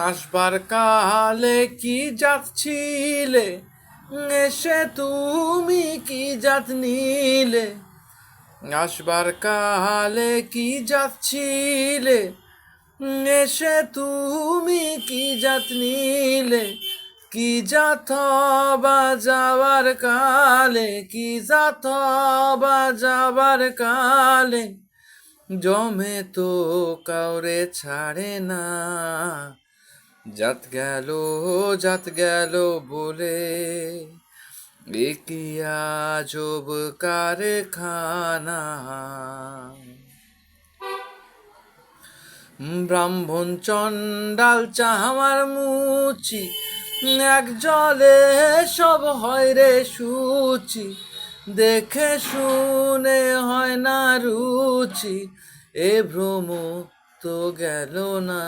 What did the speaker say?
আসবার কালে কি যাচ্ছিলে, এসে তুমি কি জাত নিলে। আসবার কালে কি যাচ্ছিলে, এসে তুমি কি জাত নিলে। কি জাত বা যাবার কালে, কি জাত বা যাবার কালে, জমে তো কাউরে ছাড়ে না। জাত গেল বলে এ কি আজব কারখানা। ব্রাহ্মণ চণ্ডাল চামার মুচি, এক জলে সব হয় রে সূচি। দেখে শুনে হয় না রুচি, এ ভ্রম তো গেল না।